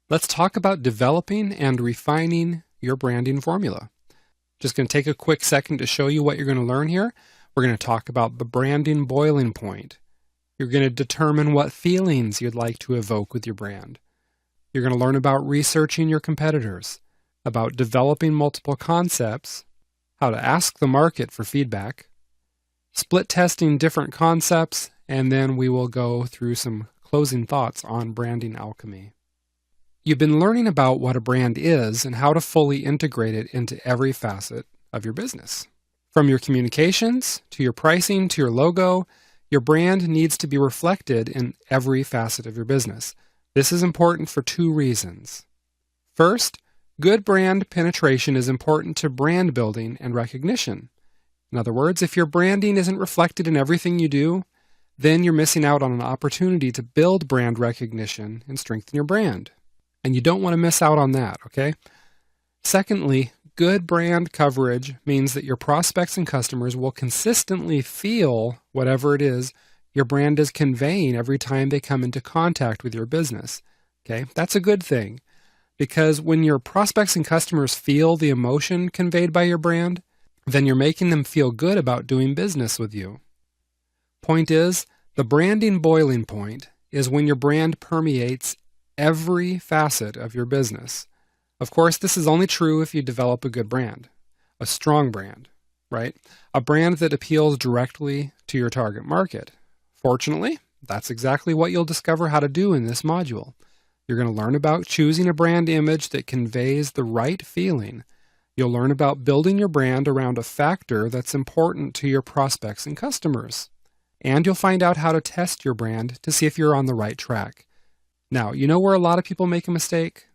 Let's talk about developing and refining your branding formula. Just going to take a quick second to show you what you're going to learn here. We're going to talk about the branding boiling point. You're going to determine what feelings you'd like to evoke with your brand. You're going to learn about researching your competitors, about developing multiple concepts, how to ask the market for feedback, split testing different concepts, and then we will go through some closing thoughts on branding alchemy. You've been learning about what a brand is and how to fully integrate it into every facet of your business. From your communications, to your pricing, to your logo, your brand needs to be reflected in every facet of your business. This is important for two reasons. First, good brand penetration is important to brand building and recognition. In other words, if your branding isn't reflected in everything you do, then you're missing out on an opportunity to build brand recognition and strengthen your brand. And you don't want to miss out on that, okay? Secondly, good brand coverage means that your prospects and customers will consistently feel whatever it is your brand is conveying every time they come into contact with your business, okay? That's a good thing, because when your prospects and customers feel the emotion conveyed by your brand, then you're making them feel good about doing business with you. Point is, the branding boiling point is when your brand permeates every facet of your business. Of course, this is only true if you develop a good brand, a strong brand, right? A brand that appeals directly to your target market. Fortunately, that's exactly what you'll discover how to do in this module. You're going to learn about choosing a brand image that conveys the right feeling. You'll learn about building your brand around a factor that's important to your prospects and customers. And you'll find out how to test your brand to see if you're on the right track. Now, you know where a lot of people make a mistake?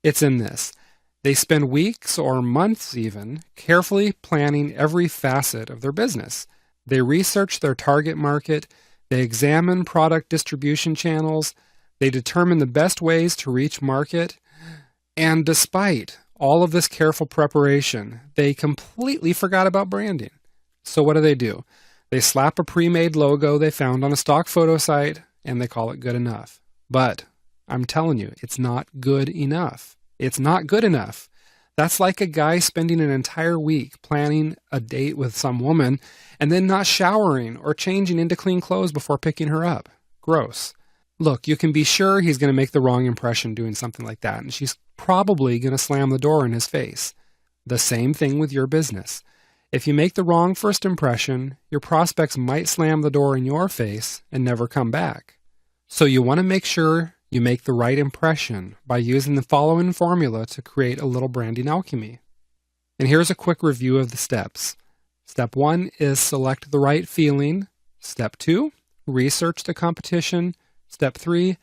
It's in this. They spend weeks or months even carefully planning every facet of their business. They research their target market, they examine product distribution channels, they determine the best ways to reach market, and despite all of this careful preparation, they completely forgot about branding. So what do? They slap a pre-made logo they found on a stock photo site, and they call it good enough. But I'm telling you, it's not good enough. It's not good enough. That's like a guy spending an entire week planning a date with some woman and then not showering or changing into clean clothes before picking her up. Gross. Look, you can be sure he's going to make the wrong impression doing something like that, and she's probably going to slam the door in his face. The same thing with your business. If you make the wrong first impression, your prospects might slam the door in your face and never come back. So you want to make sure you make the right impression by using the following formula to create a little branding alchemy. And here's a quick review of the steps. Step 1 is select the right feeling. Step 2, research the competition. Step 3,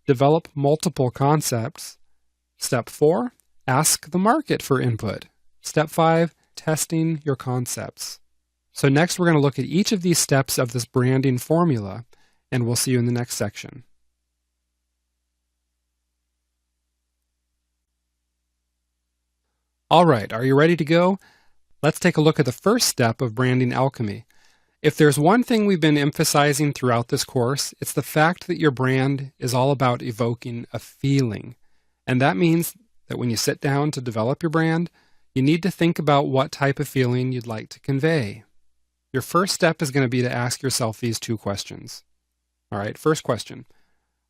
develop multiple concepts. Step 4, ask the market for input. Step 5, testing your concepts. So next we're going to look at each of these steps of this branding formula, and we'll see you in the next section. All right, are you ready to go? Let's take a look at the first step of branding alchemy. If there's one thing we've been emphasizing throughout this course, it's the fact that your brand is all about evoking a feeling. And that means that when you sit down to develop your brand, you need to think about what type of feeling you'd like to convey. Your first step is going to be to ask yourself these two questions. All right, first question.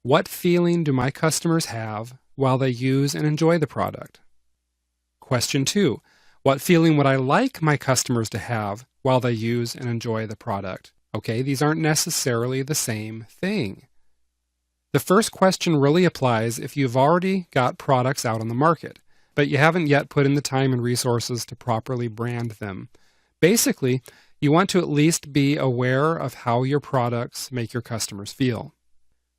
What feeling do my customers have while they use and enjoy the product? Question 2. What feeling would I like my customers to have while they use and enjoy the product? Okay, these aren't necessarily the same thing. The first question really applies if you've already got products out on the market, but you haven't yet put in the time and resources to properly brand them. Basically, you want to at least be aware of how your products make your customers feel.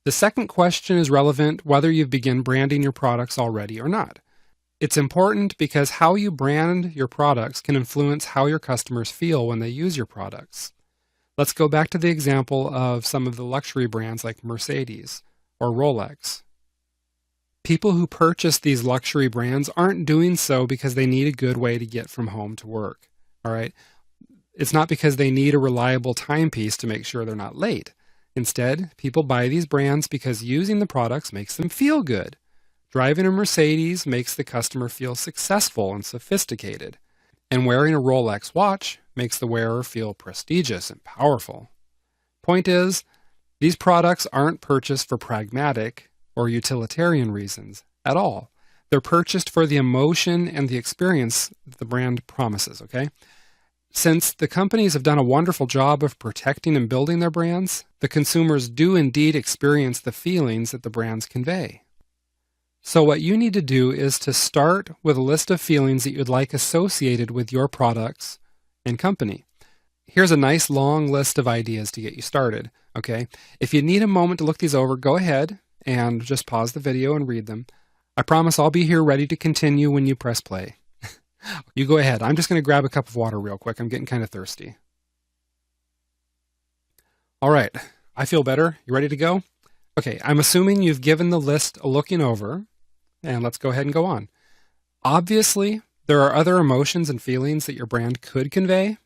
The second question is relevant whether you've begun branding your products already or not. It's important because how you brand your products can influence how your customers feel when they use your products. Let's go back to the example of some of the luxury brands like Mercedes or Rolex. People who purchase these luxury brands aren't doing so because they need a good way to get from home to work. All right? It's not because they need a reliable timepiece to make sure they're not late. Instead, people buy these brands because using the products makes them feel good. Driving a Mercedes makes the customer feel successful and sophisticated. And wearing a Rolex watch makes the wearer feel prestigious and powerful. Point is, these products aren't purchased for pragmatic or utilitarian reasons at all. They're purchased for the emotion and the experience that the brand promises, okay? Since the companies have done a wonderful job of protecting and building their brands, the consumers do indeed experience the feelings that the brands convey. So what you need to do is to start with a list of feelings that you'd like associated with your products and company. Here's a nice long list of ideas to get you started, okay? If you need a moment to look these over, go ahead and just pause the video and read them. I promise I'll be here ready to continue when you press play. You go ahead. I'm just going to grab a cup of water real quick. I'm getting kind of thirsty. All right. I feel better. You ready to go? Okay. I'm assuming you've given the list a looking over, and let's go ahead and go on. Obviously, there are other emotions and feelings that your brand could convey.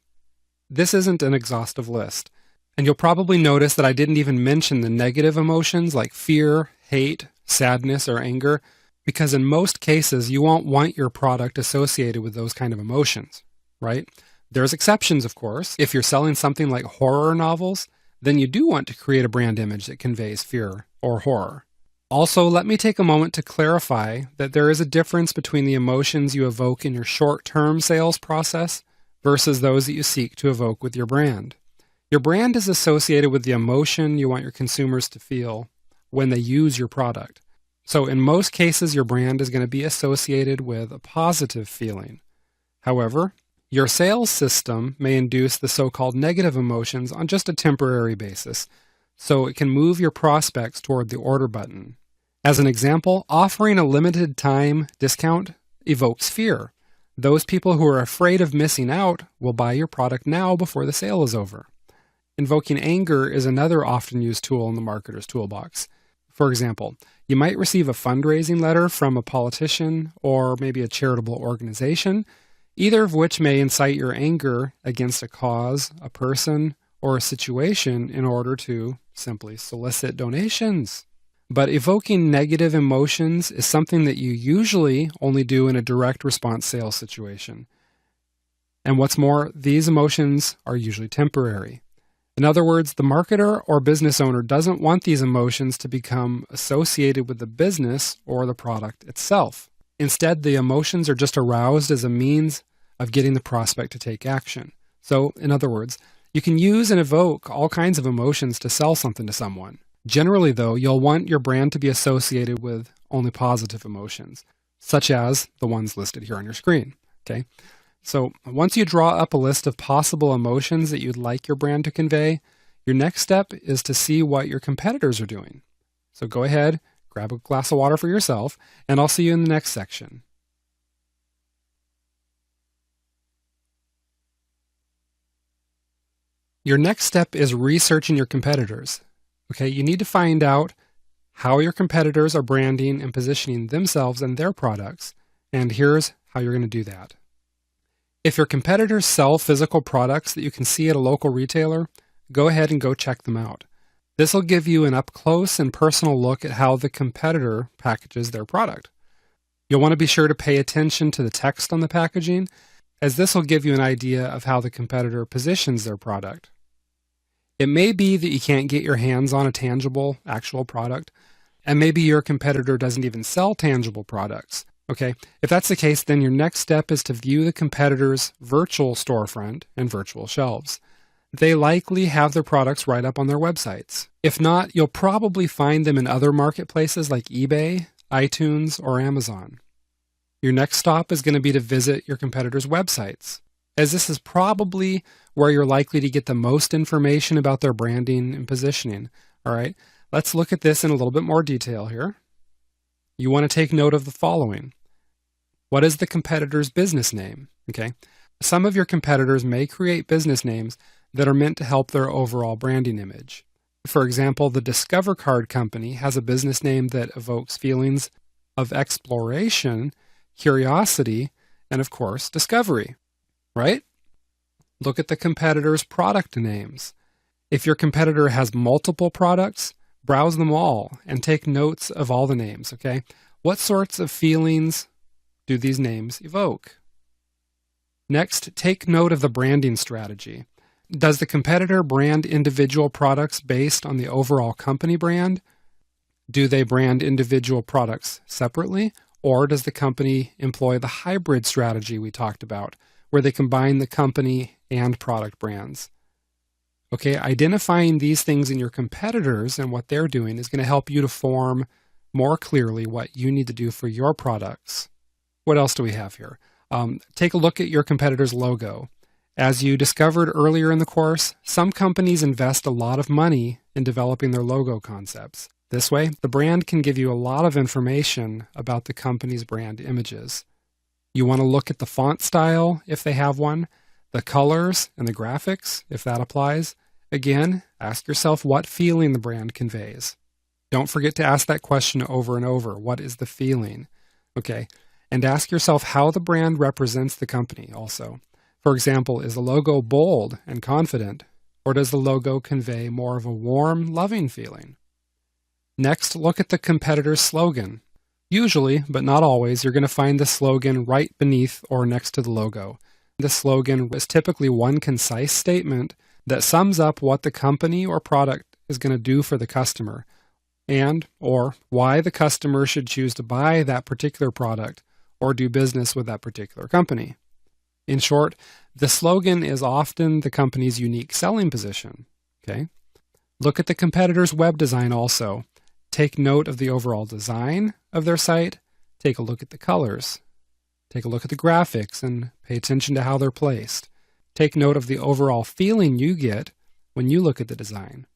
This isn't an exhaustive list. And you'll probably notice that I didn't even mention the negative emotions like fear, hate, sadness, or anger, because in most cases, you won't want your product associated with those kind of emotions, right? There's exceptions, of course. If you're selling something like horror novels, then you do want to create a brand image that conveys fear or horror. Also, let me take a moment to clarify that there is a difference between the emotions you evoke in your short-term sales process versus those that you seek to evoke with your brand. Your brand is associated with the emotion you want your consumers to feel when they use your product. So in most cases, your brand is going to be associated with a positive feeling. However, your sales system may induce the so-called negative emotions on just a temporary basis, so it can move your prospects toward the order button. As an example, offering a limited time discount evokes fear. Those people who are afraid of missing out will buy your product now before the sale is over. Invoking anger is another often used tool in the marketer's toolbox. For example, you might receive a fundraising letter from a politician or maybe a charitable organization, either of which may incite your anger against a cause, a person, or a situation in order to simply solicit donations. But evoking negative emotions is something that you usually only do in a direct response sales situation. And what's more, these emotions are usually temporary. In other words, the marketer or business owner doesn't want these emotions to become associated with the business or the product itself. Instead, the emotions are just aroused as a means of getting the prospect to take action. So, in other words, you can use and evoke all kinds of emotions to sell something to someone. Generally, though, you'll want your brand to be associated with only positive emotions, such as the ones listed here on your screen. Okay? So once you draw up a list of possible emotions that you'd like your brand to convey, your next step is to see what your competitors are doing. So go ahead, grab a glass of water for yourself, and I'll see you in the next section. Your next step is researching your competitors. Okay, you need to find out how your competitors are branding and positioning themselves and their products, and here's how you're going to do that. If your competitors sell physical products that you can see at a local retailer, go ahead and go check them out. This will give you an up-close and personal look at how the competitor packages their product. You'll want to be sure to pay attention to the text on the packaging, as this will give you an idea of how the competitor positions their product. It may be that you can't get your hands on a tangible, actual product, and maybe your competitor doesn't even sell tangible products. Okay, if that's the case, then your next step is to view the competitor's virtual storefront and virtual shelves. They likely have their products right up on their websites. If not, you'll probably find them in other marketplaces like eBay, iTunes, or Amazon. Your next stop is going to be to visit your competitors' websites, as this is probably where you're likely to get the most information about their branding and positioning. All right, let's look at this in a little bit more detail here. You want to take note of the following. What is the competitor's business name? Okay. Some of your competitors may create business names that are meant to help their overall branding image. For example, the Discover Card Company has a business name that evokes feelings of exploration, curiosity, and of course, discovery, right? Look at the competitor's product names. If your competitor has multiple products, browse them all and take notes of all the names, okay? What sorts of feelings do these names evoke? Next, take note of the branding strategy. Does the competitor brand individual products based on the overall company brand? Do they brand individual products separately? Or does the company employ the hybrid strategy we talked about, where they combine the company and product brands? Okay, identifying these things in your competitors and what they're doing is going to help you to form more clearly what you need to do for your products. What else do we have here? Take a look at your competitor's logo. As you discovered earlier in the course, some companies invest a lot of money in developing their logo concepts. This way, the brand can give you a lot of information about the company's brand images. You want to look at the font style, if they have one, the colors and the graphics, if that applies. Again, ask yourself what feeling the brand conveys. Don't forget to ask that question over and over. What is the feeling? Okay, and ask yourself how the brand represents the company also. For example, is the logo bold and confident, or does the logo convey more of a warm, loving feeling? Next, look at the competitor's slogan. Usually, but not always, you're going to find the slogan right beneath or next to the logo. The slogan is typically one concise statement that sums up what the company or product is going to do for the customer, and or why the customer should choose to buy that particular product or do business with that particular company. In short, the slogan is often the company's unique selling position. Okay? Look at the competitor's web design also. Take note of the overall design of their site. Take a look at the colors. Take a look at the graphics and pay attention to how they're placed. Take note of the overall feeling you get when you look at the design.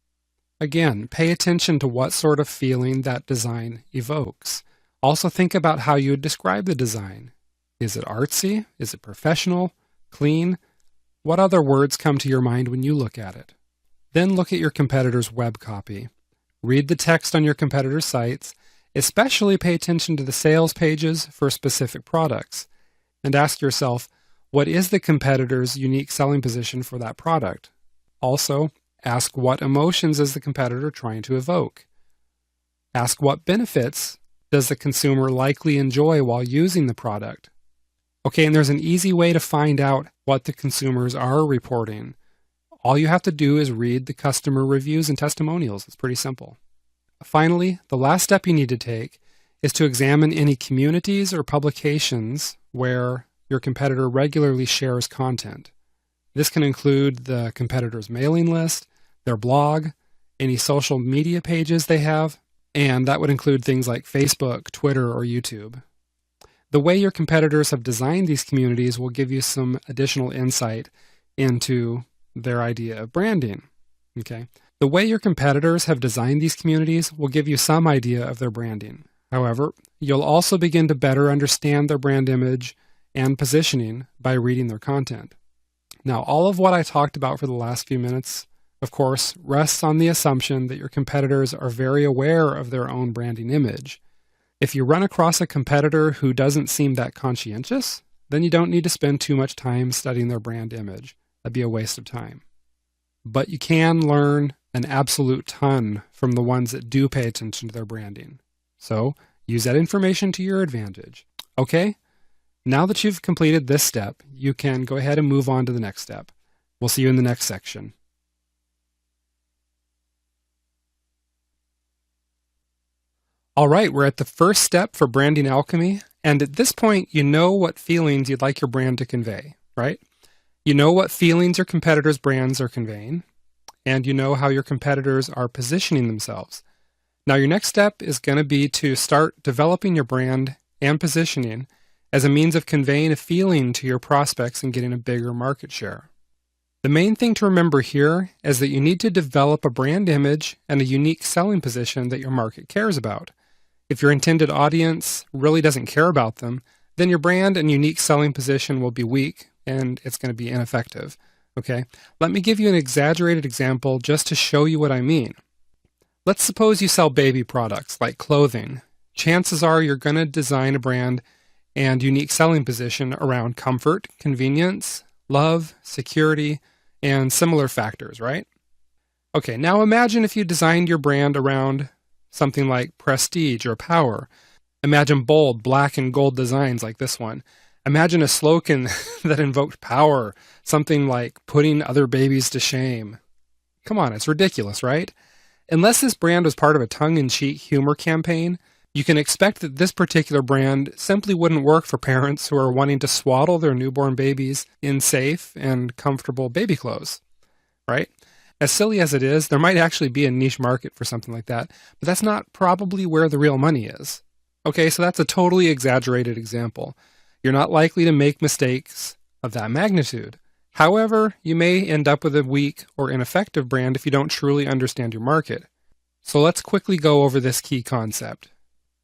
Again, pay attention to what sort of feeling that design evokes. Also think about how you would describe the design. Is it artsy? Is it professional? Clean? What other words come to your mind when you look at it? Then look at your competitor's web copy. Read the text on your competitor's sites, especially pay attention to the sales pages for specific products, and ask yourself, what is the competitor's unique selling position for that product? Also, ask what emotions is the competitor trying to evoke? Ask what benefits does the consumer likely enjoy while using the product? Okay, and there's an easy way to find out what the consumers are reporting. All you have to do is read the customer reviews and testimonials. It's pretty simple. Finally, the last step you need to take is to examine any communities or publications where your competitor regularly shares content. This can include the competitor's mailing list, their blog, any social media pages they have, and that would include things like Facebook, Twitter, or YouTube. The way your competitors have designed these communities will give you some additional insight into their idea of branding. Okay? The way your competitors have designed these communities will give you some idea of their branding. However, you'll also begin to better understand their brand image and positioning by reading their content. Now, all of what I talked about for the last few minutes, of course, rests on the assumption that your competitors are very aware of their own branding image. If you run across a competitor who doesn't seem that conscientious, then you don't need to spend too much time studying their brand image. That'd be a waste of time. But you can learn an absolute ton from the ones that do pay attention to their branding. So use that information to your advantage. Okay? Now that you've completed this step, you can go ahead and move on to the next step. We'll see you in the next section. All right, we're at the first step for branding alchemy, and at this point, you know what feelings you'd like your brand to convey, right? You know what feelings your competitors' brands are conveying, and you know how your competitors are positioning themselves. Now, your next step is going to be to start developing your brand and positioning as a means of conveying a feeling to your prospects and getting a bigger market share. The main thing to remember here is that you need to develop a brand image and a unique selling position that your market cares about. If your intended audience really doesn't care about them, then your brand and unique selling position will be weak and it's going to be ineffective. Okay? Let me give you an exaggerated example just to show you what I mean. Let's suppose you sell baby products like clothing. Chances are you're going to design a brand and unique selling position around comfort, convenience, love, security, and similar factors, right? Okay, now imagine if you designed your brand around something like prestige or power. Imagine bold black and gold designs like this one. Imagine a slogan that invoked power, something like putting other babies to shame. Come on, it's ridiculous, right? Unless this brand was part of a tongue-in-cheek humor campaign, you can expect that this particular brand simply wouldn't work for parents who are wanting to swaddle their newborn babies in safe and comfortable baby clothes, right? As silly as it is, there might actually be a niche market for something like that, but that's not probably where the real money is. Okay, so that's a totally exaggerated example. You're not likely to make mistakes of that magnitude. However, you may end up with a weak or ineffective brand if you don't truly understand your market. So let's quickly go over this key concept.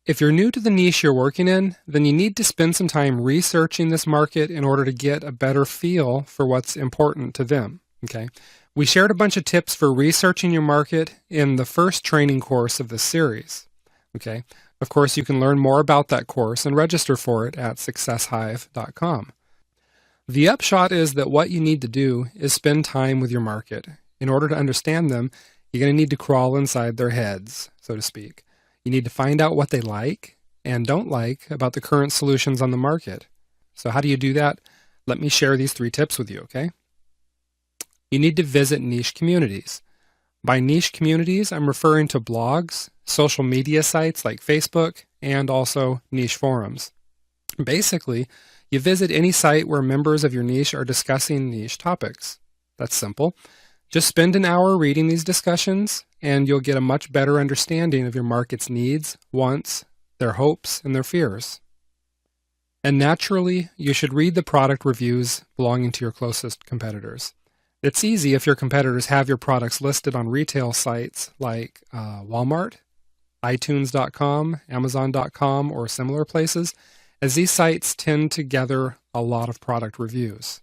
If you're new to the niche you're working in, then you need to spend some time researching this market in order to get a better feel for what's important to them. Okay? We shared a bunch of tips for researching your market in the first training course of this series. Okay? Of course, you can learn more about that course and register for it at successhive.com. The upshot is that what you need to do is spend time with your market. In order to understand them, you're going to need to crawl inside their heads, so to speak. You need to find out what they like and don't like about the current solutions on the market. So how do you do that? Let me share these 3 tips with you, okay? You need to visit niche communities. By niche communities, I'm referring to blogs, social media sites like Facebook, and also niche forums. Basically, you visit any site where members of your niche are discussing niche topics. That's simple. Just spend an hour reading these discussions, and you'll get a much better understanding of your market's needs, wants, their hopes, and their fears. And naturally, you should read the product reviews belonging to your closest competitors. It's easy if your competitors have your products listed on retail sites like Walmart, iTunes.com, Amazon.com, or similar places, as these sites tend to gather a lot of product reviews.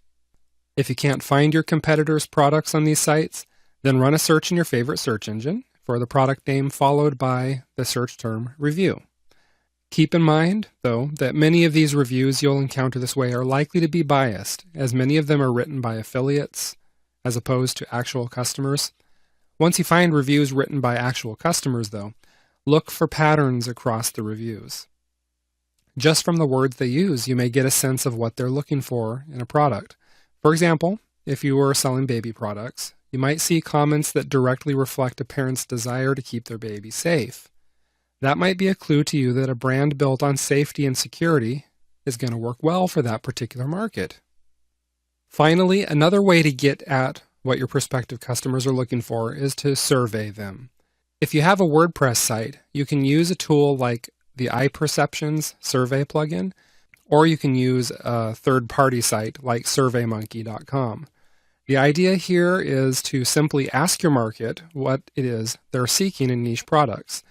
If you can't find your competitors' products on these sites, then run a search in your favorite search engine for the product name followed by the search term review. Keep in mind, though, that many of these reviews you'll encounter this way are likely to be biased, as many of them are written by affiliates as opposed to actual customers. Once you find reviews written by actual customers, though, look for patterns across the reviews. Just from the words they use, you may get a sense of what they're looking for in a product. For example, if you were selling baby products, you might see comments that directly reflect a parent's desire to keep their baby safe. That might be a clue to you that a brand built on safety and security is going to work well for that particular market. Finally, another way to get at what your prospective customers are looking for is to survey them. If you have a WordPress site, you can use a tool like the iPerceptions survey plugin, or you can use a third-party site like surveymonkey.com. The idea here is to simply ask your market what it is they're seeking in niche products.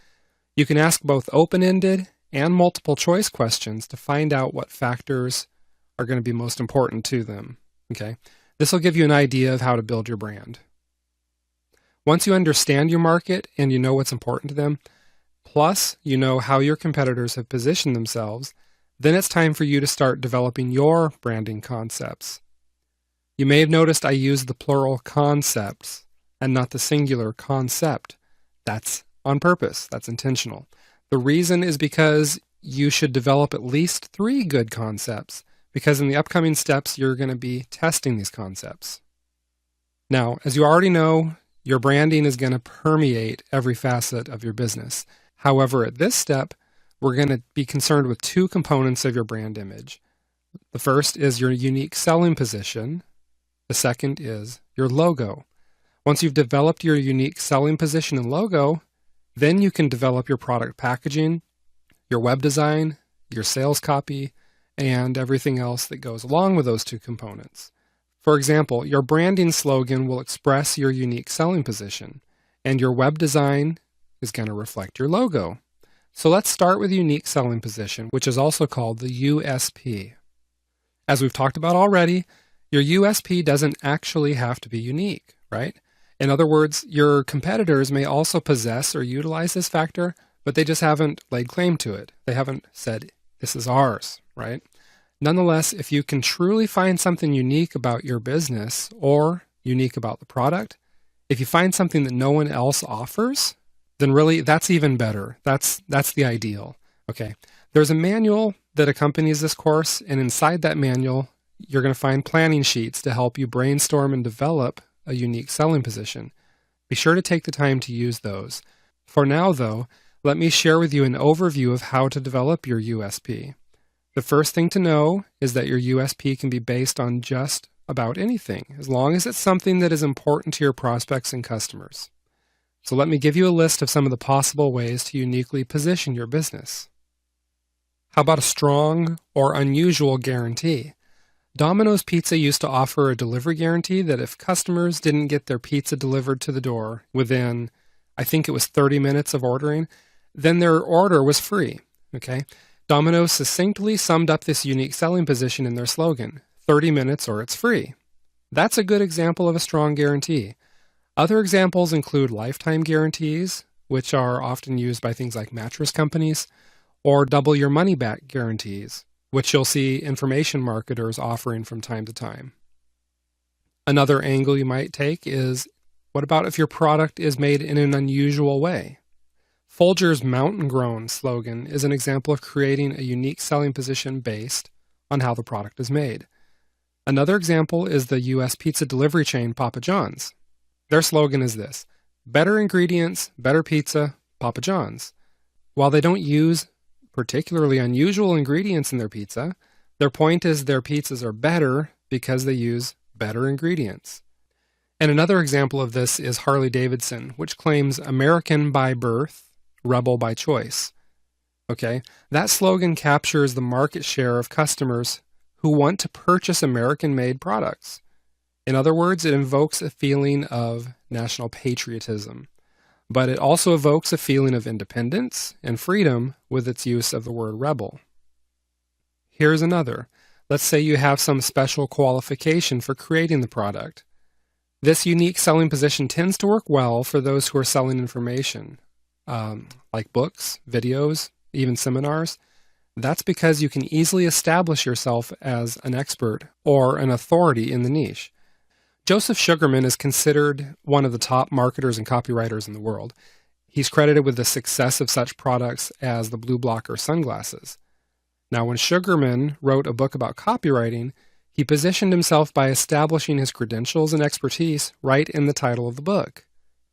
You can ask both open-ended and multiple choice questions to find out what factors are going to be most important to them. Okay, this will give you an idea of how to build your brand. Once you understand your market and you know what's important to them, plus you know how your competitors have positioned themselves, then it's time for you to start developing your branding concepts. You may have noticed I use the plural concepts and not the singular concept. That's on purpose. That's intentional. The reason is because you should develop at least 3 good concepts, because in the upcoming steps, you're going to be testing these concepts. Now, as you already know, your branding is going to permeate every facet of your business. However, at this step, we're going to be concerned with 2 components of your brand image. The first is your unique selling position. The second is your logo. Once you've developed your unique selling position and logo, then you can develop your product packaging, your web design, your sales copy, and everything else that goes along with those 2 components. For example, your branding slogan will express your unique selling position, and your web design is going to reflect your logo. So let's start with unique selling position, which is also called the USP. As we've talked about already, your USP doesn't actually have to be unique, right? In other words, your competitors may also possess or utilize this factor, but they just haven't laid claim to it. They haven't said, this is ours, right? Nonetheless, if you can truly find something unique about your business or unique about the product, if you find something that no one else offers, then really that's even better. That's the ideal. Okay. There's a manual that accompanies this course, and inside that manual, you're going to find planning sheets to help you brainstorm and develop a unique selling position. Be sure to take the time to use those. For now, though, let me share with you an overview of how to develop your USP. The first thing to know is that your USP can be based on just about anything, as long as it's something that is important to your prospects and customers. So let me give you a list of some of the possible ways to uniquely position your business. How about a strong or unusual guarantee? Domino's Pizza used to offer a delivery guarantee that if customers didn't get their pizza delivered to the door within, I think it was 30 minutes of ordering, then their order was free. Okay? Domino's succinctly summed up this unique selling position in their slogan, 30 minutes or it's free. That's a good example of a strong guarantee. Other examples include lifetime guarantees, which are often used by things like mattress companies, or double your money back guarantees, which you'll see information marketers offering from time to time. Another angle you might take is, what about if your product is made in an unusual way? Folger's Mountain Grown slogan is an example of creating a unique selling position based on how the product is made. Another example is the U.S. pizza delivery chain Papa John's. Their slogan is this: better ingredients, better pizza, Papa John's. While they don't use particularly unusual ingredients in their pizza, their point is their pizzas are better because they use better ingredients. And another example of this is Harley-Davidson, which claims American by birth, rebel by choice. Okay, that slogan captures the market share of customers who want to purchase American-made products. In other words, it invokes a feeling of national patriotism, but it also evokes a feeling of independence and freedom with its use of the word rebel. Here's another. Let's say you have some special qualification for creating the product. This unique selling position tends to work well for those who are selling information, like books, videos, even seminars. That's because you can easily establish yourself as an expert or an authority in the niche. Joseph Sugarman is considered one of the top marketers and copywriters in the world. He's credited with the success of such products as the blue blocker sunglasses. Now, when Sugarman wrote a book about copywriting, he positioned himself by establishing his credentials and expertise right in the title of the book.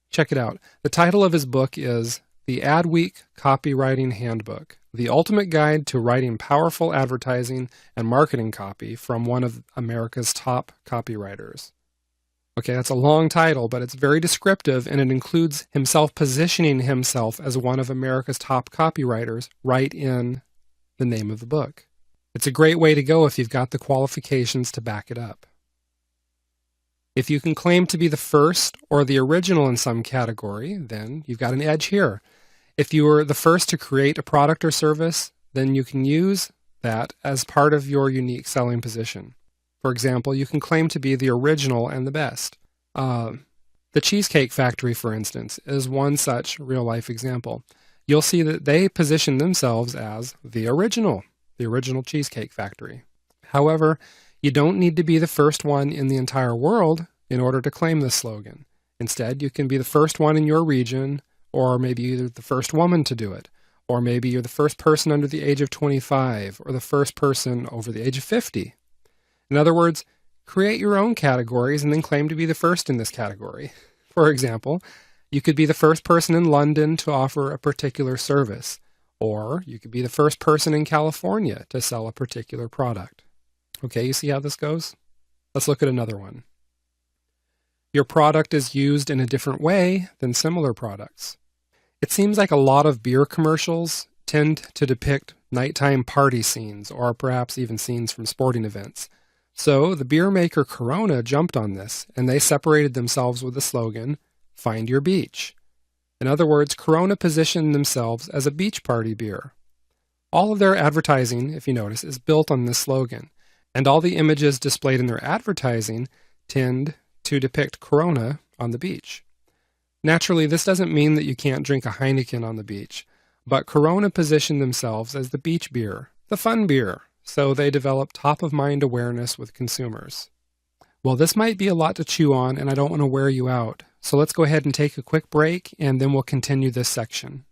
Check it out. The title of his book is The Adweek Copywriting Handbook, the ultimate guide to writing powerful advertising and marketing copy from one of America's top copywriters. Okay, that's a long title, but it's very descriptive, and it includes himself positioning himself as one of America's top copywriters right in the name of the book. It's a great way to go if you've got the qualifications to back it up. If you can claim to be the first or the original in some category, then you've got an edge here. If you were the first to create a product or service, then you can use that as part of your unique selling position. For example, you can claim to be the original and the best. The Cheesecake Factory, for instance, is one such real-life example. You'll see that they position themselves as the original Cheesecake Factory. However, you don't need to be the first one in the entire world in order to claim this slogan. Instead, you can be the first one in your region, or maybe you're the first woman to do it, or maybe you're the first person under the age of 25, or the first person over the age of 50. In other words, create your own categories and then claim to be the first in this category. For example, you could be the first person in London to offer a particular service, or you could be the first person in California to sell a particular product. Okay, you see how this goes? Let's look at another one. Your product is used in a different way than similar products. It seems like a lot of beer commercials tend to depict nighttime party scenes, or perhaps even scenes from sporting events. So the beer maker Corona jumped on this, and they separated themselves with the slogan, "Find Your Beach." In other words, Corona positioned themselves as a beach party beer. All of their advertising, if you notice, is built on this slogan, and all the images displayed in their advertising tend to depict Corona on the beach. Naturally, this doesn't mean that you can't drink a Heineken on the beach, but Corona positioned themselves as the beach beer, the fun beer, so they develop top-of-mind awareness with consumers. Well, this might be a lot to chew on, and I don't want to wear you out. So let's go ahead and take a quick break, and then we'll continue this section.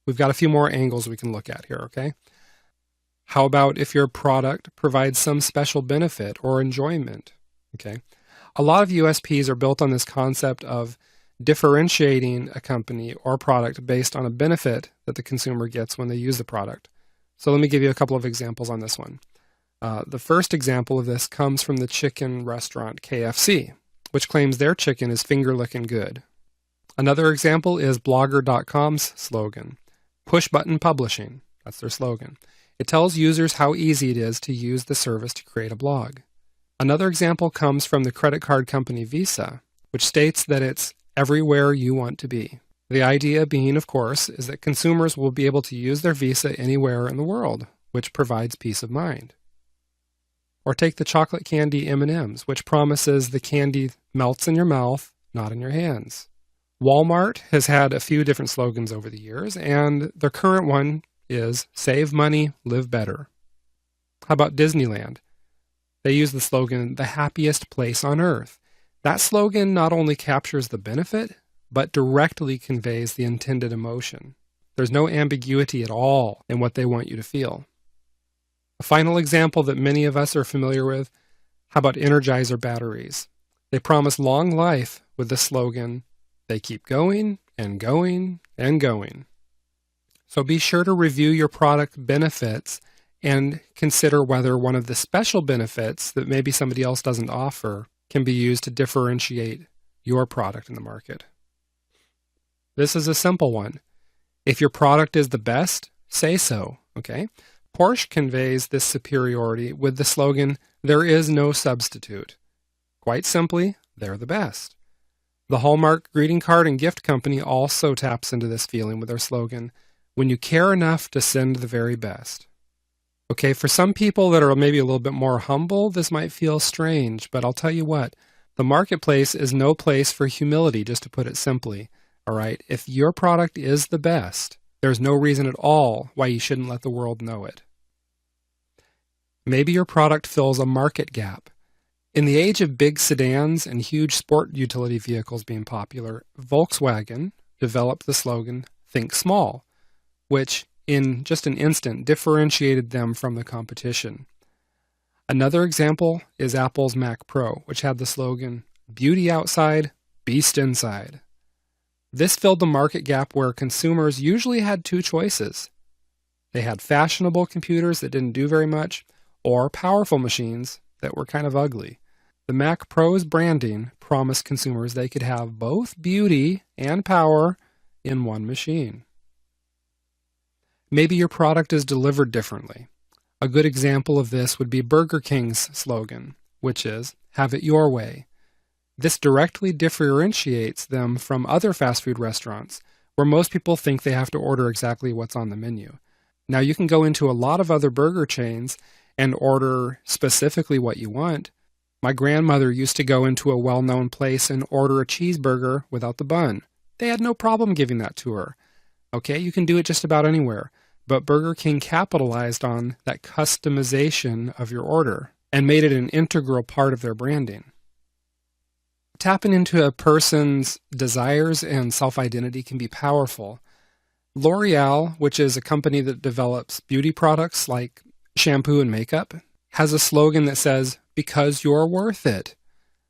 We've got a few more angles we can look at here, okay? How about if your product provides some special benefit or enjoyment, okay? A lot of USPs are built on this concept of differentiating a company or product based on a benefit that the consumer gets when they use the product. So let me give you a couple of examples on this one. The first example of this comes from the chicken restaurant KFC, which claims their chicken is finger-licking good. Another example is Blogger.com's slogan, push button publishing. That's their slogan. It tells users how easy it is to use the service to create a blog. Another example comes from the credit card company Visa, which states that it's everywhere you want to be. The idea being, of course, is that consumers will be able to use their Visa anywhere in the world, which provides peace of mind. Or take the chocolate candy M&Ms, which promises the candy melts in your mouth, not in your hands. Walmart has had a few different slogans over the years, and their current one is save money, live better. How about Disneyland? They use the slogan, the happiest place on earth. That slogan not only captures the benefit, but directly conveys the intended emotion. There's no ambiguity at all in what they want you to feel. A final example that many of us are familiar with, how about Energizer batteries? They promise long life with the slogan, they keep going and going and going. So be sure to review your product benefits and consider whether one of the special benefits that maybe somebody else doesn't offer can be used to differentiate your product in the market. This is a simple one. If your product is the best, say so, okay? Porsche conveys this superiority with the slogan, there is no substitute. Quite simply, they're the best. The Hallmark greeting card and gift company also taps into this feeling with their slogan, when you care enough to send the very best. Okay, for some people that are maybe a little bit more humble, this might feel strange, but I'll tell you what, the marketplace is no place for humility, just to put it simply. All right, if your product is the best, there's no reason at all why you shouldn't let the world know it. Maybe your product fills a market gap. In the age of big sedans and huge sport utility vehicles being popular, Volkswagen developed the slogan, think small, which in just an instant differentiated them from the competition. Another example is Apple's Mac Pro, which had the slogan, beauty outside, beast inside. This filled the market gap where consumers usually had two choices. They had fashionable computers that didn't do very much, or powerful machines that were kind of ugly. The Mac Pro's branding promised consumers they could have both beauty and power in one machine. Maybe your product is delivered differently. A good example of this would be Burger King's slogan, which is, have it your way. This directly differentiates them from other fast food restaurants, where most people think they have to order exactly what's on the menu. Now, you can go into a lot of other burger chains and order specifically what you want. My grandmother used to go into a well-known place and order a cheeseburger without the bun. They had no problem giving that to her. Okay, you can do it just about anywhere. But Burger King capitalized on that customization of your order and made it an integral part of their branding. Tapping into a person's desires and self-identity can be powerful. L'Oreal, which is a company that develops beauty products like shampoo and makeup, has a slogan that says, because you're worth it.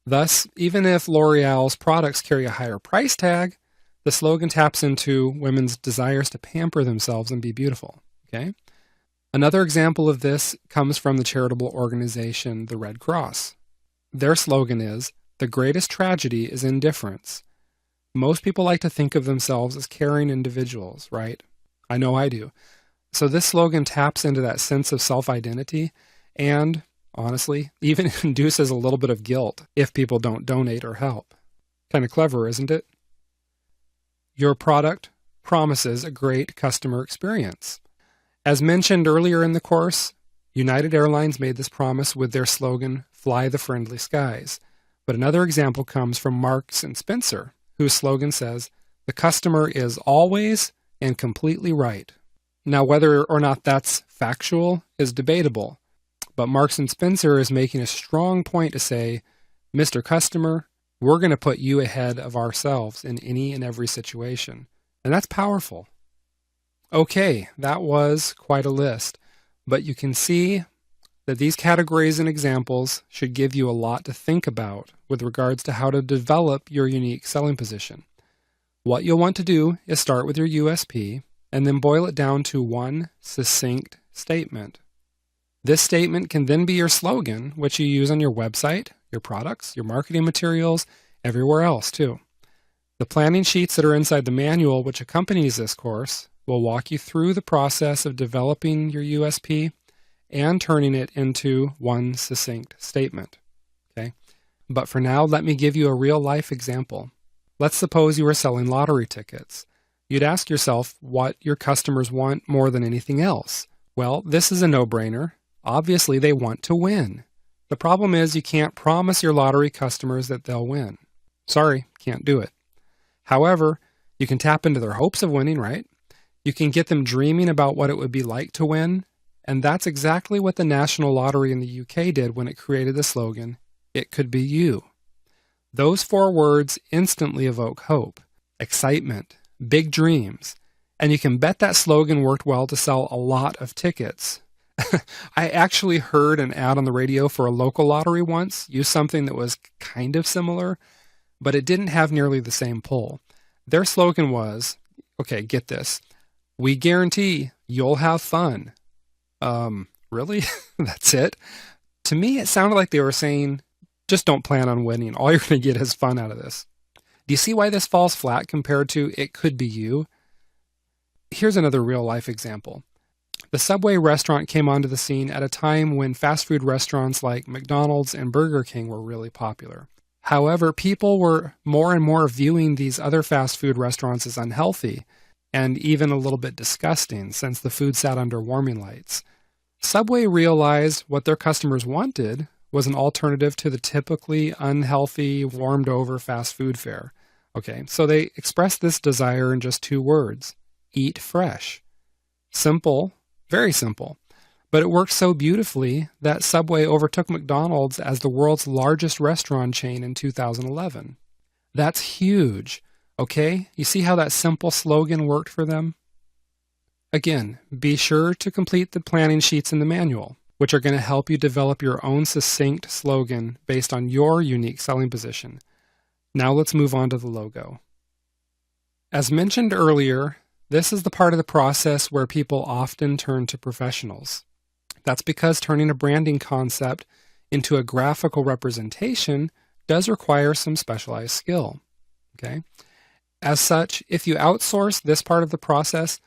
Thus, even if L'Oreal's products carry a higher price tag, the slogan taps into women's desires to pamper themselves and be beautiful. Okay? Another example of this comes from the charitable organization, the Red Cross. Their slogan is, the greatest tragedy is indifference. Most people like to think of themselves as caring individuals, right? I know I do. So this slogan taps into that sense of self-identity and, honestly, even induces a little bit of guilt if people don't donate or help. Kind of clever, isn't it? Your product promises a great customer experience. As mentioned earlier in the course, United Airlines made this promise with their slogan, Fly the Friendly Skies. But another example comes from Marks and Spencer, whose slogan says, the customer is always and completely right. Now, whether or not that's factual is debatable, but Marks & Spencer is making a strong point to say, Mr. Customer, we're going to put you ahead of ourselves in any and every situation. And that's powerful. Okay, that was quite a list, but you can see that these categories and examples should give you a lot to think about with regards to how to develop your unique selling position. What you'll want to do is start with your USP and then boil it down to one succinct statement. This statement can then be your slogan, which you use on your website, your products, your marketing materials, everywhere else too. The planning sheets that are inside the manual which accompanies this course will walk you through the process of developing your USP and turning it into one succinct statement. Okay? But for now, let me give you a real-life example. Let's suppose you were selling lottery tickets. You'd ask yourself what your customers want more than anything else. Well, this is a no-brainer. Obviously, they want to win. The problem is you can't promise your lottery customers that they'll win. Sorry, can't do it. However, you can tap into their hopes of winning, right? You can get them dreaming about what it would be like to win, and that's exactly what the National Lottery in the UK did when it created the slogan, "It could be you." Those 4 words instantly evoke hope, excitement, big dreams, and you can bet that slogan worked well to sell a lot of tickets. I actually heard an ad on the radio for a local lottery once use something that was kind of similar, but it didn't have nearly the same pull. Their slogan was, okay, get this, "We guarantee you'll have fun." Really? That's it? To me, it sounded like they were saying, just don't plan on winning. All you're going to get is fun out of this. Do you see why this falls flat compared to "It could be you"? Here's another real-life example. The Subway restaurant came onto the scene at a time when fast food restaurants like McDonald's and Burger King were really popular. However, people were more and more viewing these other fast food restaurants as unhealthy and even a little bit disgusting since the food sat under warming lights. Subway realized what their customers wanted was an alternative to the typically unhealthy, warmed-over fast food fare. Okay, so they expressed this desire in just 2 words, eat fresh. Simple, very simple. But it worked so beautifully that Subway overtook McDonald's as the world's largest restaurant chain in 2011. That's huge, okay? You see how that simple slogan worked for them? Again, be sure to complete the planning sheets in the manual, which are going to help you develop your own succinct slogan based on your unique selling position. Now let's move on to the logo. As mentioned earlier, this is the part of the process where people often turn to professionals. That's because turning a branding concept into a graphical representation does require some specialized skill. Okay? As such, if you outsource this part of the process,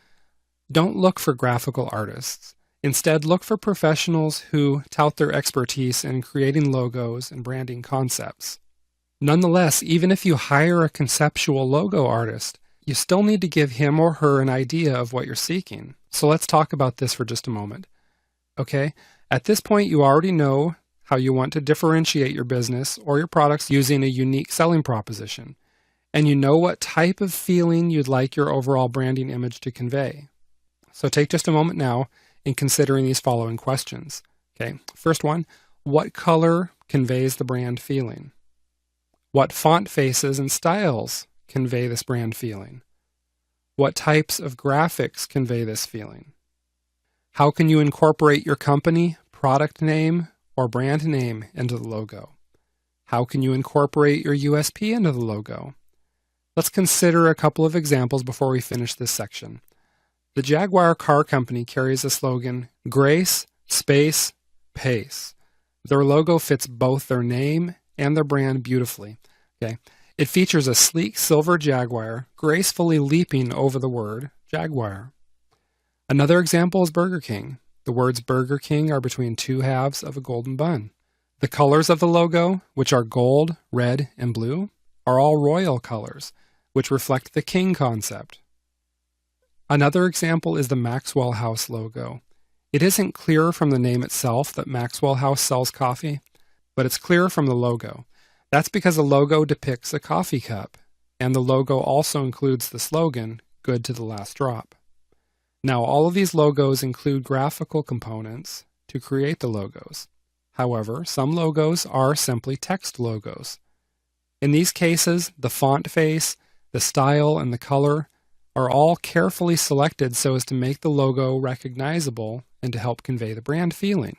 don't look for graphical artists. Instead, look for professionals who tout their expertise in creating logos and branding concepts. Nonetheless, even if you hire a conceptual logo artist, you still need to give him or her an idea of what you're seeking. So let's talk about this for just a moment. Okay, at this point you already know how you want to differentiate your business or your products using a unique selling proposition. And you know what type of feeling you'd like your overall branding image to convey. So take just a moment now in considering these following questions. Okay, first one, what color conveys the brand feeling? What font faces and styles convey this brand feeling? What types of graphics convey this feeling? How can you incorporate your company, product name, or brand name into the logo? How can you incorporate your USP into the logo? Let's consider a couple of examples before we finish this section. The Jaguar Car Company carries the slogan, Grace, Space, Pace. Their logo fits both their name and their brand beautifully. Okay. It features a sleek silver Jaguar gracefully leaping over the word Jaguar. Another example is Burger King. The words Burger King are between 2 halves of a golden bun. The colors of the logo, which are gold, red, and blue, are all royal colors, which reflect the king concept. Another example is the Maxwell House logo. It isn't clear from the name itself that Maxwell House sells coffee, but it's clear from the logo. That's because the logo depicts a coffee cup, and the logo also includes the slogan, good to the last drop. Now, all of these logos include graphical components to create the logos. However, some logos are simply text logos. In these cases, the font face, the style, and the color are all carefully selected so as to make the logo recognizable and to help convey the brand feeling.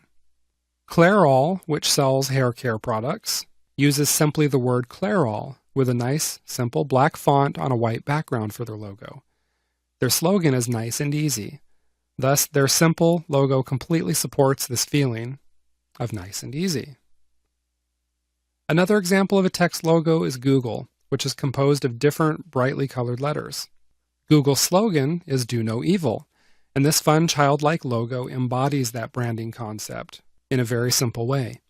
Clairol, which sells hair care products, uses simply the word Clairol with a nice, simple black font on a white background for their logo. Their slogan is nice and easy. Thus, their simple logo completely supports this feeling of nice and easy. Another example of a text logo is Google, which is composed of different brightly colored letters. Google's slogan is "Do No Evil," and this fun childlike logo embodies that branding concept in a very simple way.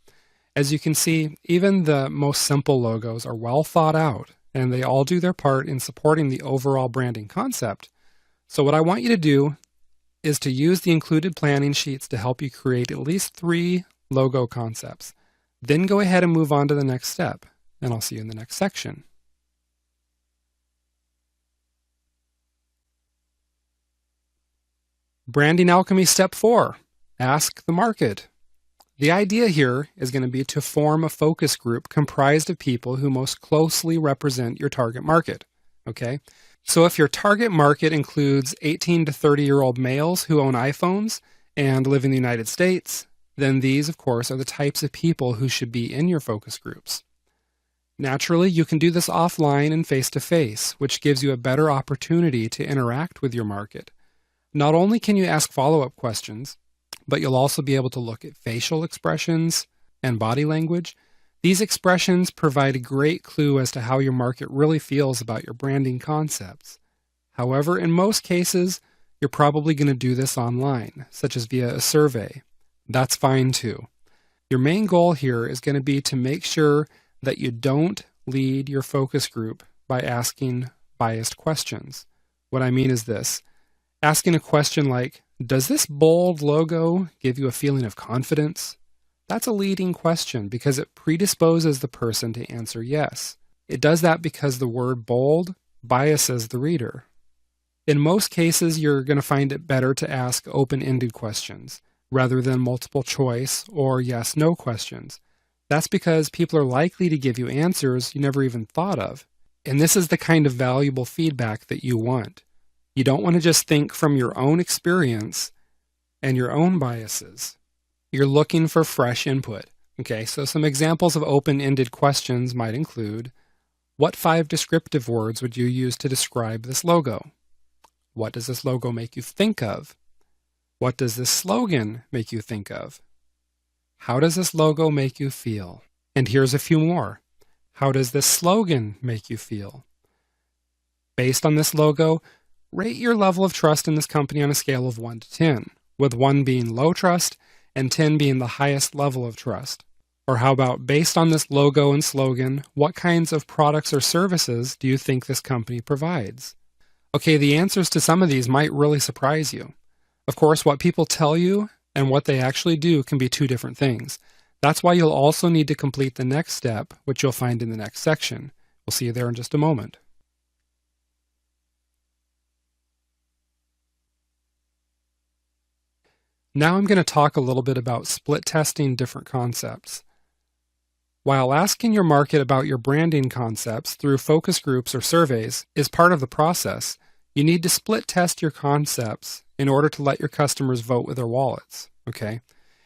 As you can see, even the most simple logos are well thought out, and they all do their part in supporting the overall branding concept. So what I want you to do is to use the included planning sheets to help you create at least 3 logo concepts. Then go ahead and move on to the next step, and I'll see you in the next section. Branding Alchemy Step 4. Ask the market. The idea here is going to be to form a focus group comprised of people who most closely represent your target market. Okay? So if your target market includes 18 to 30-year-old males who own iPhones and live in the United States, then these, of course, are the types of people who should be in your focus groups. Naturally, you can do this offline and face-to-face, which gives you a better opportunity to interact with your market. Not only can you ask follow-up questions, but you'll also be able to look at facial expressions and body language. These expressions provide a great clue as to how your market really feels about your branding concepts. However, in most cases, you're probably going to do this online, such as via a survey. That's fine too. Your main goal here is going to be to make sure that you don't lead your focus group by asking biased questions. What I mean is this. Asking a question like, does this bold logo give you a feeling of confidence? That's a leading question because it predisposes the person to answer yes. It does that because the word bold biases the reader. In most cases, you're going to find it better to ask open-ended questions rather than multiple choice or yes-no questions. That's because people are likely to give you answers you never even thought of. And this is the kind of valuable feedback that you want. You don't want to just think from your own experience and your own biases. You're looking for fresh input. Okay, so some examples of open-ended questions might include, what 5 descriptive words would you use to describe this logo? What does this logo make you think of? What does this slogan make you think of? How does this logo make you feel? And here's a few more. How does this slogan make you feel? Based on this logo, rate your level of trust in this company on a scale of 1 to 10, with 1 being low trust and 10 being the highest level of trust. Or how about, based on this logo and slogan, what kinds of products or services do you think this company provides? Okay, the answers to some of these might really surprise you. Of course, what people tell you and what they actually do can be 2 different things. That's why you'll also need to complete the next step, which you'll find in the next section. We'll see you there in just a moment. Now I'm going to talk a little bit about split testing different concepts. While asking your market about your branding concepts through focus groups or surveys is part of the process, you need to split test your concepts in order to let your customers vote with their wallets. Okay?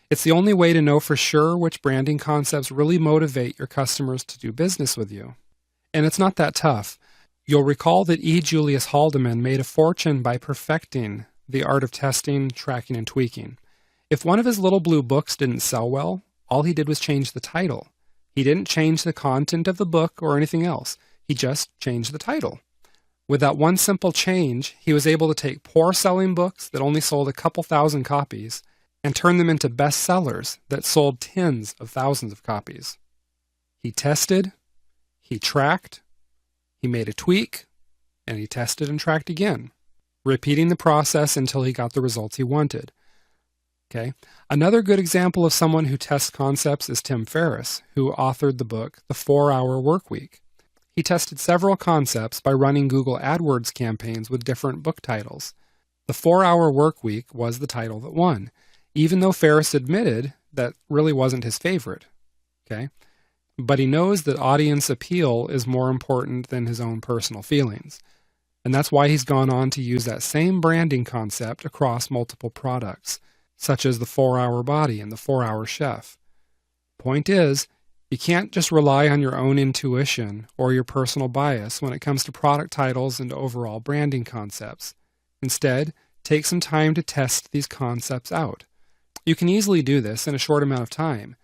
It's the only way to know for sure which branding concepts really motivate your customers to do business with you. And it's not that tough. You'll recall that E. Julius Haldeman made a fortune by perfecting the art of testing, tracking, and tweaking. If one of his little blue books didn't sell well, all he did was change the title. He didn't change the content of the book or anything else. He just changed the title. With that one simple change, he was able to take poor-selling books that only sold a couple thousand copies and turn them into bestsellers that sold tens of thousands of copies. He tested, he tracked, he made a tweak, and he tested and tracked again, repeating the process until he got the results he wanted. Okay. Another good example of someone who tests concepts is Tim Ferriss, who authored the book The 4-Hour Workweek. He tested several concepts by running Google AdWords campaigns with different book titles. The 4-Hour Workweek was the title that won, even though Ferriss admitted that really wasn't his favorite. Okay? But he knows that audience appeal is more important than his own personal feelings. And that's why he's gone on to use that same branding concept across multiple products, such as the 4-Hour Body and the 4-Hour Chef. Point is, you can't just rely on your own intuition or your personal bias when it comes to product titles and overall branding concepts. Instead, take some time to test these concepts out. You can easily do this in a short amount of time,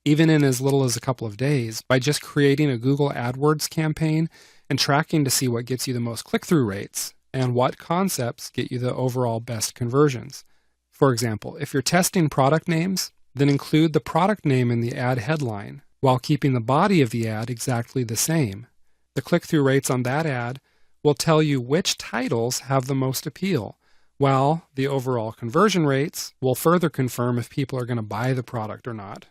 even in as little as a couple of days, by just creating a Google AdWords campaign and tracking to see what gets you the most click-through rates and what concepts get you the overall best conversions. For example, if you're testing product names, then include the product name in the ad headline while keeping the body of the ad exactly the same. The click-through rates on that ad will tell you which titles have the most appeal, while the overall conversion rates will further confirm if people are going to buy the product or not.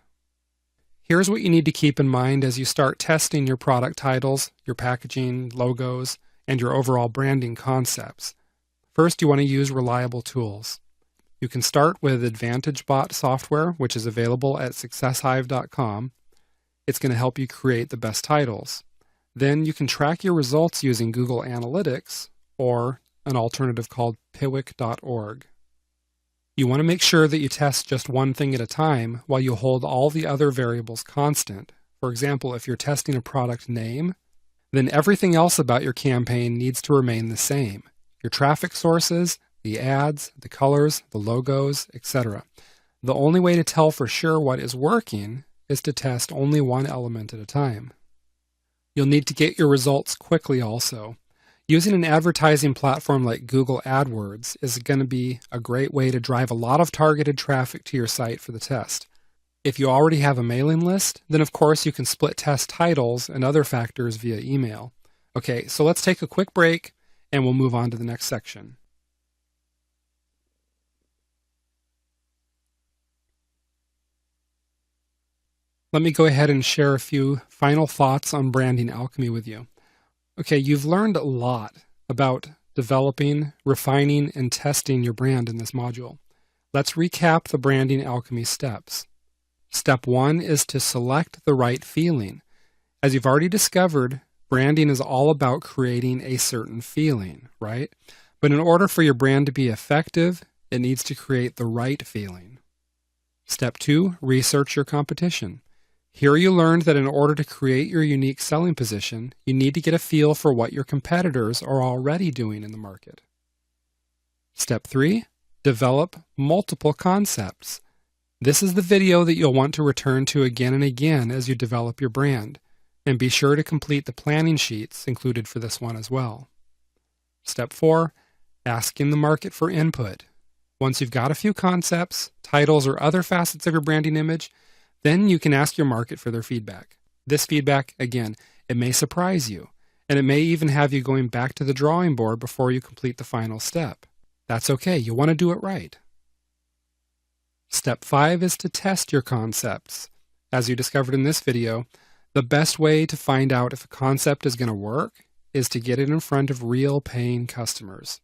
Here's what you need to keep in mind as you start testing your product titles, your packaging, logos, and your overall branding concepts. First, you want to use reliable tools. You can start with AdvantageBot software, which is available at successhive.com. It's going to help you create the best titles. Then you can track your results using Google Analytics or an alternative called piwik.org. You want to make sure that you test just one thing at a time while you hold all the other variables constant. For example, if you're testing a product name, then everything else about your campaign needs to remain the same. Your traffic sources, the ads, the colors, the logos, etc. The only way to tell for sure what is working is to test only one element at a time. You'll need to get your results quickly also. Using an advertising platform like Google AdWords is going to be a great way to drive a lot of targeted traffic to your site for the test. If you already have a mailing list, then of course you can split test titles and other factors via email. Okay, so let's take a quick break and we'll move on to the next section. Let me go ahead and share a few final thoughts on branding alchemy with you. Okay, you've learned a lot about developing, refining, and testing your brand in this module. Let's recap the branding alchemy steps. Step 1 is to select the right feeling. As you've already discovered, branding is all about creating a certain feeling, right? But in order for your brand to be effective, it needs to create the right feeling. Step 2, research your competition. Here you learned that in order to create your unique selling position, you need to get a feel for what your competitors are already doing in the market. Step 3, develop multiple concepts. This is the video that you'll want to return to again and again as you develop your brand, and be sure to complete the planning sheets included for this one as well. Step 4, asking the market for input. Once you've got a few concepts, titles, or other facets of your branding image, then you can ask your market for their feedback. This feedback, again, it may surprise you, and it may even have you going back to the drawing board before you complete the final step. That's okay, you want to do it right. Step 5 is to test your concepts. As you discovered in this video, the best way to find out if a concept is going to work is to get it in front of real paying customers.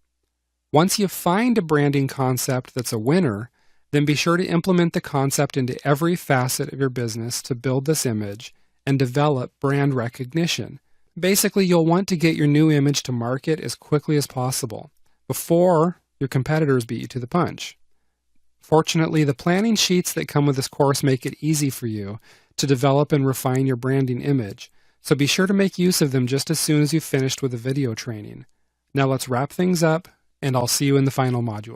Once you find a branding concept that's a winner, then be sure to implement the concept into every facet of your business to build this image and develop brand recognition. Basically, you'll want to get your new image to market as quickly as possible, before your competitors beat you to the punch. Fortunately, the planning sheets that come with this course make it easy for you to develop and refine your branding image, so be sure to make use of them just as soon as you've finished with the video training. Now let's wrap things up, and I'll see you in the final module.